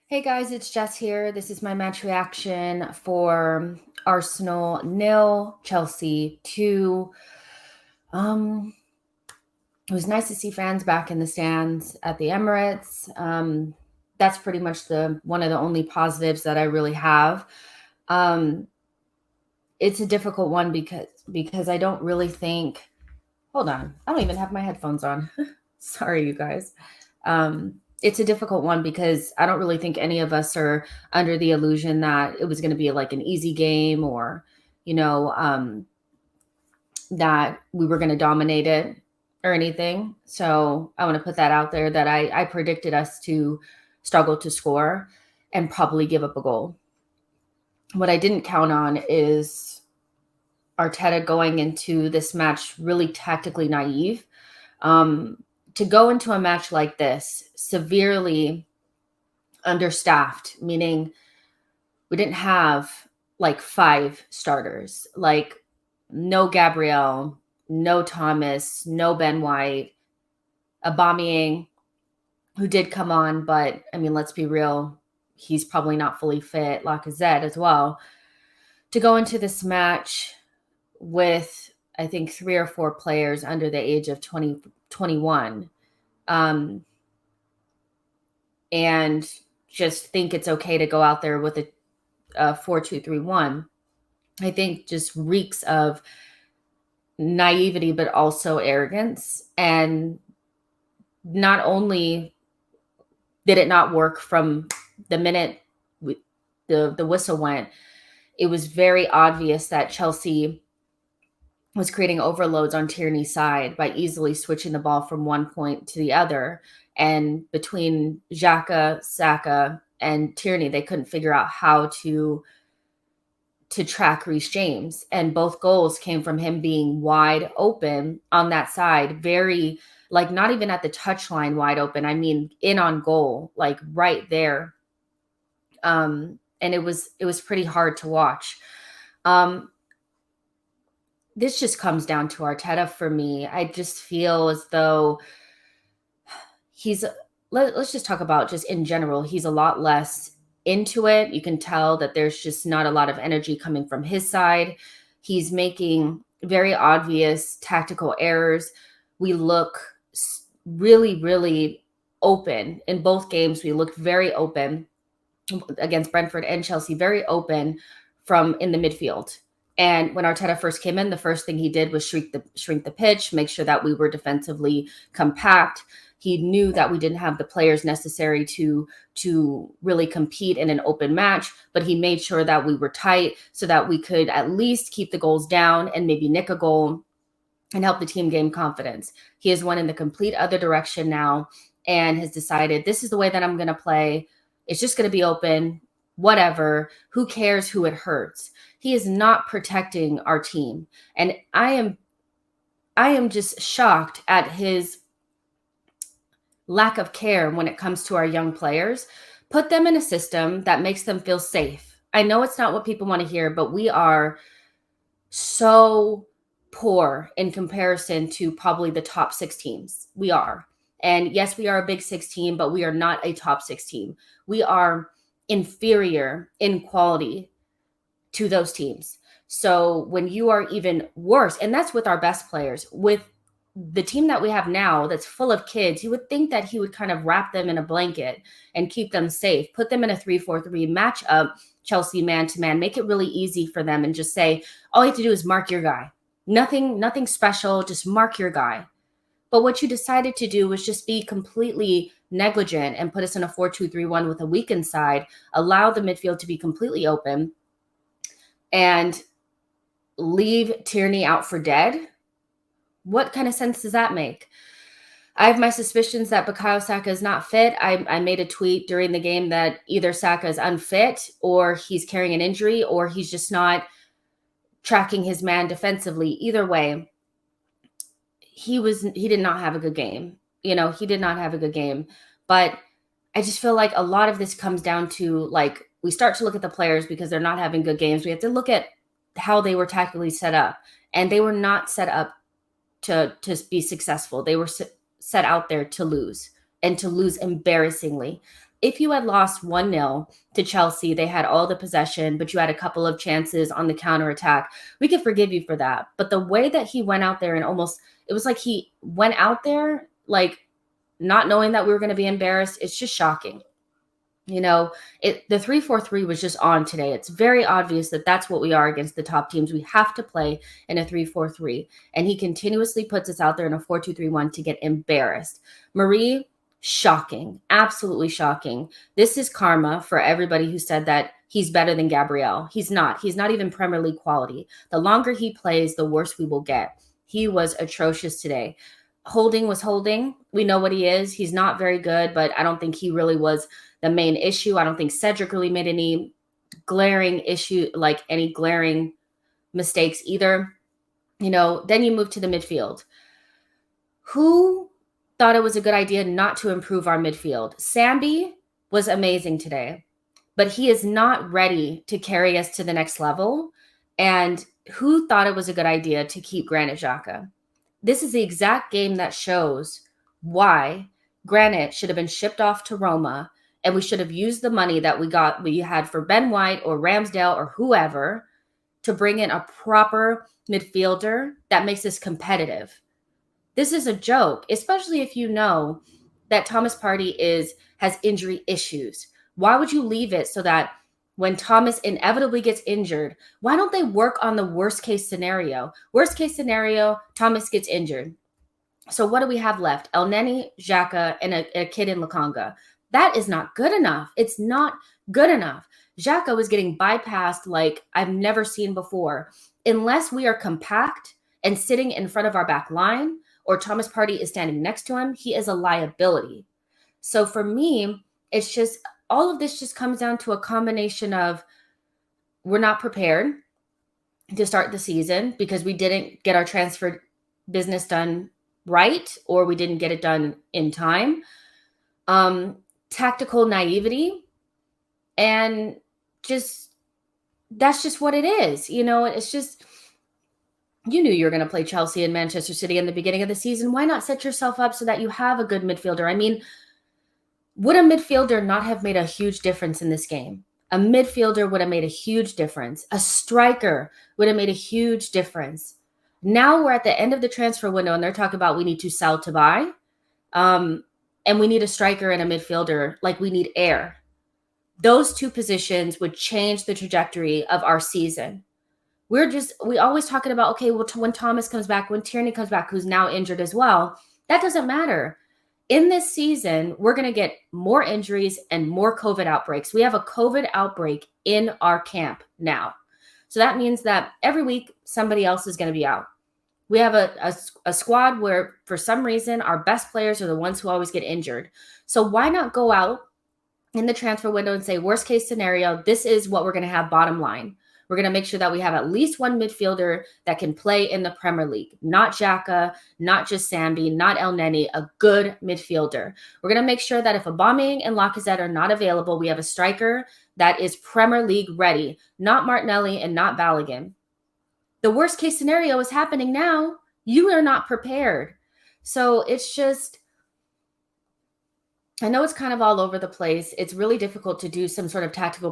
Hey guys, it's Jess here. This is my match reaction for Arsenal nil, Chelsea 2. Um, it was nice to see fans back in the stands at the Emirates. That's pretty much the one of the only positives that I really have. Um, it's a difficult one because I don't really think. Hold on, I don't even have my headphones on. Sorry, you guys. It's a difficult one because I don't really think any of us are under the illusion that it was going to be like an easy game or, you know, that we were going to dominate it or anything. So I want to put that out there that I predicted us to struggle to score and probably give up a goal. What I didn't count on is Arteta going into this match really tactically naive. To go into a match like this severely understaffed, meaning we didn't have like 5 starters, like no Gabriel, no Thomas, no Ben White, Aubameyang, who did come on, but I mean, let's be real, he's probably not fully fit. Lacazette as well. To go into this match with, I think, 3 or 4 players under the age of 21, and just think it's okay to go out there with a 4-2-3-1, I think just reeks of naivety, but also arrogance. And not only did it not work from the minute the whistle went, it was very obvious that Chelsea was creating overloads on Tierney's side by easily switching the ball from one point to the other. And between Xhaka, Saka, and Tierney, they couldn't figure out how to track Reece James. And both goals came from him being wide open on that side, very, like, not even at the touchline wide open. I mean, in on goal, like right there. And it was pretty hard to watch. This just comes down to Arteta for me. I just feel as though let's just talk about just in general, he's a lot less into it. You can tell that there's just not a lot of energy coming from his side. He's making very obvious tactical errors. We look really, really open in both games. We looked very open against Brentford and Chelsea, very open from in the midfield. And when Arteta first came in, the first thing he did was shrink the pitch, make sure that we were defensively compact. He knew that we didn't have the players necessary to really compete in an open match, but he made sure that we were tight so that we could at least keep the goals down and maybe nick a goal and help the team gain confidence. He has went in the complete other direction now and has decided, this is the way that I'm going to play. It's just going to be open, whatever. Who cares who it hurts? He is not protecting our team. And I am just shocked at his lack of care when it comes to our young players. Put them in a system that makes them feel safe. I know it's not what people want to hear, but we are so poor in comparison to probably the top 6 teams. We are. And yes, we are a big 6 team, but we are not a top 6 team. We are inferior in quality to those teams. So when you are even worse, and that's with our best players, with the team that we have now that's full of kids, you would think that he would kind of wrap them in a blanket and keep them safe, put them in a 3-4-3 matchup, Chelsea man to man, make it really easy for them and just say, all you have to do is mark your guy. Nothing special, just mark your guy. But what you decided to do was just be completely negligent and put us in a 4-2-3-1 with a weakened side, allow the midfield to be completely open, and leave Tierney out for dead. What kind of sense does that make? I have my suspicions that Bukayo Saka is not fit. I made a tweet during the game that either Saka is unfit or he's carrying an injury or he's just not tracking his man defensively. Either way, he did not have a good game. He did not have a good game. But I just feel like a lot of this comes down to, like, we start to look at the players because they're not having good games. We have to look at how they were tactically set up. And they were not set up to be successful. They were set out there to lose, and to lose embarrassingly. if you had lost 1-0 to Chelsea, they had all the possession, but you had a couple of chances on the counterattack. We could forgive you for that. But the way that he went out there and almost, it was like he went out there like not knowing that we were going to be embarrassed. It's just shocking. You know, the 3-4-3 was just on today. It's very obvious that that's what we are against the top teams. We have to play in a 3-4-3. And he continuously puts us out there in a 4-2-3-1 to get embarrassed. Marie, shocking. Absolutely shocking. This is karma for everybody who said that he's better than Gabriel. He's not. He's not even Premier League quality. The longer he plays, the worse we will get. He was atrocious today. Holding was holding. We know what he is. He's not very good, but I don't think he really was the main issue. I don't think Cedric really made any glaring issue, like any glaring mistakes either. You know, then you move to the midfield. Who thought it was a good idea not to improve our midfield? Sambi was amazing today, but he is not ready to carry us to the next level. And who thought it was a good idea to keep Granit Xhaka? This is the exact game that shows why Granit should have been shipped off to Roma, and we should have used the money that we had for Ben White or Ramsdale or whoever to bring in a proper midfielder that makes us competitive. This is a joke, especially if you know that Thomas Partey has injury issues. Why would you leave it so that when Thomas inevitably gets injured, why don't they work on the worst case scenario? Worst case scenario, Thomas gets injured. So what do we have left? El Neni, Xhaka, and a kid in Lakanga. That is not good enough. It's not good enough. Xhaka was getting bypassed like I've never seen before. Unless we are compact and sitting in front of our back line, or Thomas Partey is standing next to him, he is a liability. So for me, it's just all of this just comes down to a combination of we're not prepared to start the season because we didn't get our transfer business done right, or we didn't get it done in time. Tactical naivety, and just that's just what it is. You know, it's just, you knew you were going to play Chelsea and Manchester City in the beginning of the season. Why not set yourself up so that you have a good midfielder? I mean, would a midfielder not have made a huge difference in this game? A midfielder would have made a huge difference. A striker would have made a huge difference. Now we're at the end of the transfer window and they're talking about we need to sell to buy. And we need a striker and a midfielder like we need air. Those two positions would change the trajectory of our season. We always talking about, okay, well, when Thomas comes back, when Tierney comes back, who's now injured as well, that doesn't matter. In this season, we're going to get more injuries and more COVID outbreaks. We have a COVID outbreak in our camp now. So that means that every week somebody else is going to be out. We have a squad where for some reason our best players are the ones who always get injured. So why not go out in the transfer window and say, worst case scenario, this is what we're going to have bottom line. We're going to make sure that we have at least one midfielder that can play in the Premier League. Not Xhaka, not just Sambi, not El Neni, a good midfielder. We're going to make sure that if Aubameyang and Lacazette are not available, we have a striker that is Premier League ready, not Martinelli and not Balogun. The worst case scenario is happening now. You are not prepared. So it's just, I know it's kind of all over the place. It's really difficult to do some sort of tactical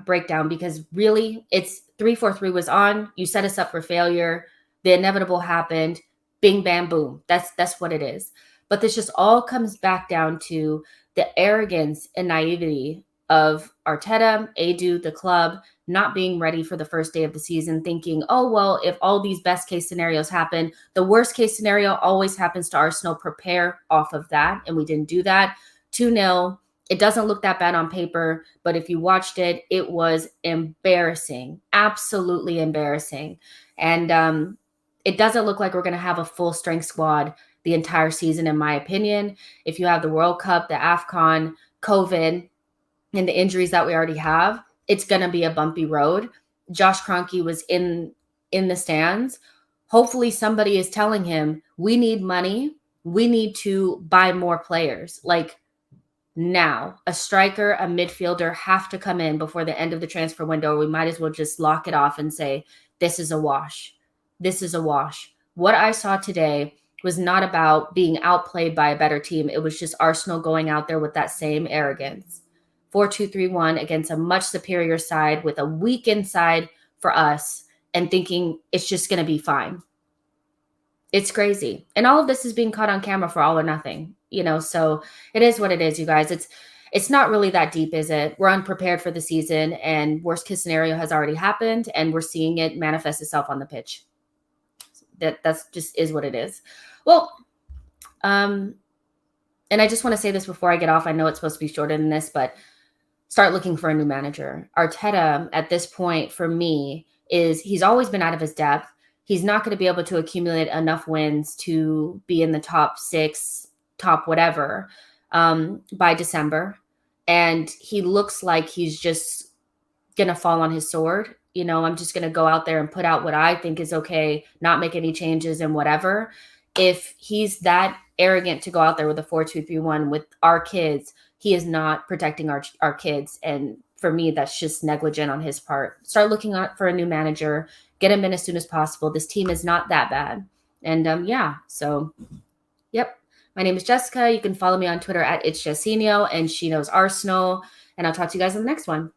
breakdown because really it's 3-4-3 was on. You set us up for failure. The inevitable happened. Bing, bam, boom. That's what it is. But this just all comes back down to the arrogance and naivety of Arteta, Edu, the club, not being ready for the first day of the season, thinking, oh, well, if all these best case scenarios happen, the worst case scenario always happens to Arsenal. Prepare off of that. And we didn't do that. 2-0. It doesn't look that bad on paper, but if you watched it, it was embarrassing, absolutely embarrassing. And it doesn't look like we're going to have a full strength squad the entire season, in my opinion. If you have the World Cup, the AFCON, COVID, and the injuries that we already have, it's going to be a bumpy road. Josh Kroenke was in the stands. Hopefully somebody is telling him, we need money. We need to buy more players. Like now, a striker, a midfielder have to come in before the end of the transfer window. We might as well just lock it off and say, this is a wash. This is a wash. What I saw today was not about being outplayed by a better team. It was just Arsenal going out there with that same arrogance. 4-2-3-1 against a much superior side with a weak inside for us and thinking it's just going to be fine. It's crazy. And all of this is being caught on camera for all or nothing, so it is what it is, you guys. It's not really that deep, is it? We're unprepared for the season, and worst case scenario has already happened, and we're seeing it manifest itself on the pitch. That's just is what it is. Well, and I just want to say this before I get off. I know it's supposed to be shorter than this, but start looking for a new manager. Arteta, at this point, for me, he's always been out of his depth. He's not going to be able to accumulate enough wins to be in the top 6, top whatever, by December. And he looks like he's just going to fall on his sword. I'm just going to go out there and put out what I think is okay, not make any changes and whatever. If he's that arrogant to go out there with a 4-2-3-1 with our kids, he is not protecting our kids. And for me, that's just negligent on his part. Start looking out for a new manager. Get him in as soon as possible. This team is not that bad. And so, yep. My name is Jessica. You can follow me on Twitter at @It'sJessinio, and she knows Arsenal. And I'll talk to you guys on the next one.